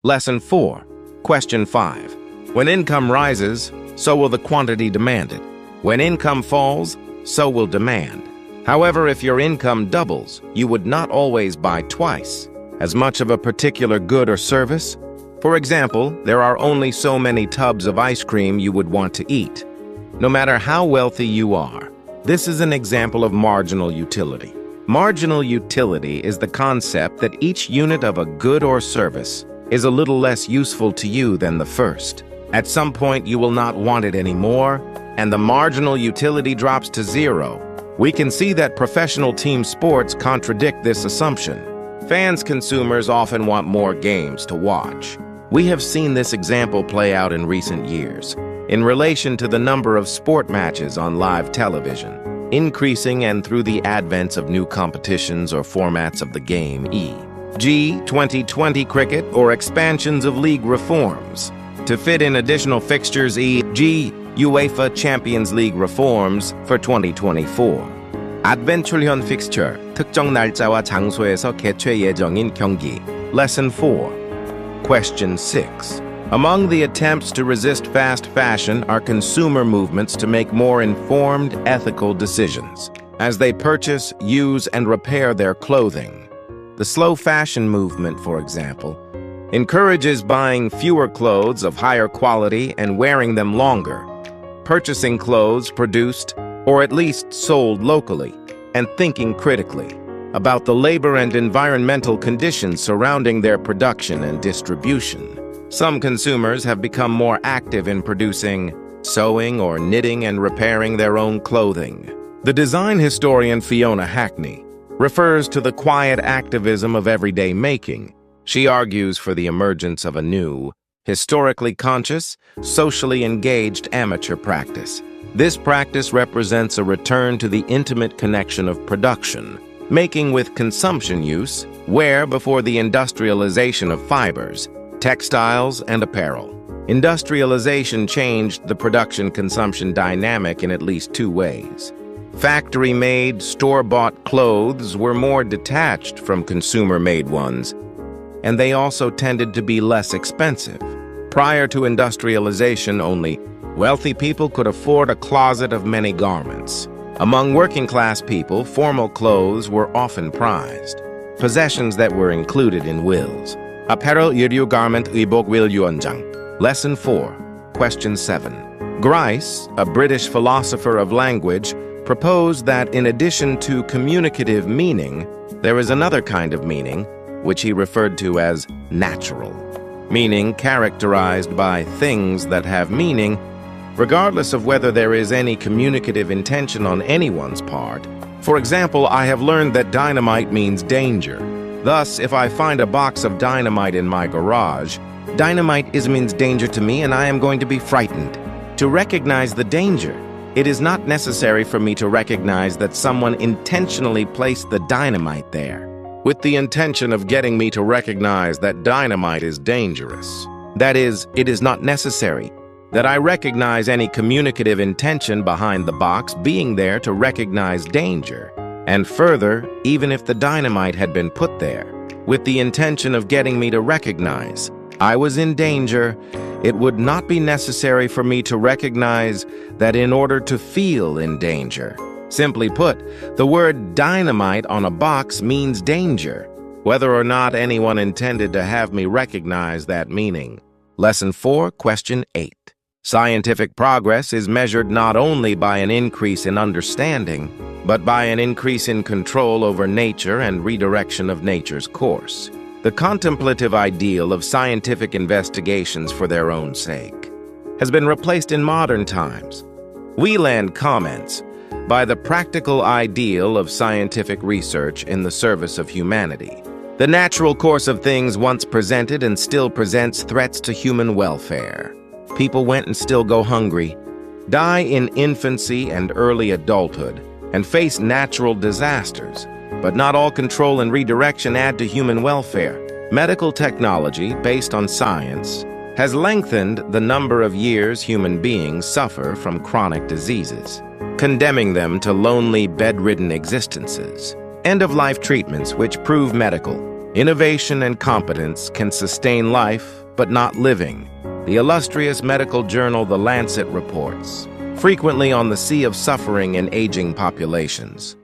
Lesson 4. Question 5. When income rises, so will the quantity demanded. When income falls, so will demand. However, if your income doubles, you would not always buy twice as much of a particular good or service. For example, there are only so many tubs of ice cream you would want to eat, no matter how wealthy you are. This is an example of marginal utility. Marginal utility is the concept that each unit of a good or service is a little less useful to you than the first. At some point, you will not want it anymore, and the marginal utility drops to zero. We can see that professional team sports contradict this assumption. Consumers often want more games to watch. We have seen this example play out in recent years, in relation to the number of sport matches on live television, increasing and through the advent of new competitions or formats of the game, e.g. 2020 cricket or expansions of league reforms. To fit in additional fixtures, e.g. UEFA Champions League reforms for 2024. Advent 출현 fixture, 특정 날짜와 장소에서 개최 예정인 경기. Lesson 4. Question 6. Among the attempts to resist fast fashion are consumer movements to make more informed, ethical decisions as they purchase, use, and repair their clothing. The slow fashion movement, for example, encourages buying fewer clothes of higher quality and wearing them longer, purchasing clothes produced or at least sold locally, and thinking critically about the labor and environmental conditions surrounding their production and distribution. Some consumers have become more active in producing, sewing, or knitting and repairing their own clothing. The design historian Fiona Hackney refers to the quiet activism of everyday making. She argues for the emergence of a new, historically conscious, socially engaged amateur practice. This practice represents a return to the intimate connection of production, making with consumption use, where before the industrialization of fibers, textiles, and apparel. Industrialization changed the production-consumption dynamic in at least two ways. Factory-made, store-bought clothes were more detached from consumer-made ones, and they also tended to be less expensive. Prior to industrialization, only wealthy people could afford a closet of many garments. Among working-class people, formal clothes were often prized, possessions that were included in wills. Apparel 의류 garment 의복 will 유언장. Lesson 4. Question 7. Grice, a British philosopher of language, proposed that in addition to communicative meaning, there is another kind of meaning, which he referred to as natural, meaning characterized by things that have meaning, regardless of whether there is any communicative intention on anyone's part. For example, I have learned that dynamite means danger. Thus, if I find a box of dynamite in my garage, dynamite means danger to me and I am going to be frightened. To recognize the danger, it is not necessary for me to recognize that someone intentionally placed the dynamite there, with the intention of getting me to recognize that dynamite is dangerous. That is, it is not necessary that I recognize any communicative intention behind the box being there to recognize danger. And further, even if the dynamite had been put there with the intention of getting me to recognize I was in danger, it would not be necessary for me to recognize that in order to feel in danger. Simply put, the word dynamite on a box means danger, whether or not anyone intended to have me recognize that meaning. Lesson 4, Question 8. Scientific progress is measured not only by an increase in understanding, but by an increase in control over nature and redirection of nature's course. The contemplative ideal of scientific investigations for their own sake has been replaced in modern times. Wieland comments, by the practical ideal of scientific research in the service of humanity. The natural course of things once presented and still presents threats to human welfare. People went and still go hungry, die in infancy and early adulthood, and face natural disasters. But not all control and redirection add to human welfare. Medical technology, based on science, has lengthened the number of years human beings suffer from chronic diseases, condemning them to lonely, bedridden existences. End-of-life treatments which prove medical Innovation and competence can sustain life, but not living. The illustrious medical journal The Lancet reports, frequently on the sea of suffering in aging populations.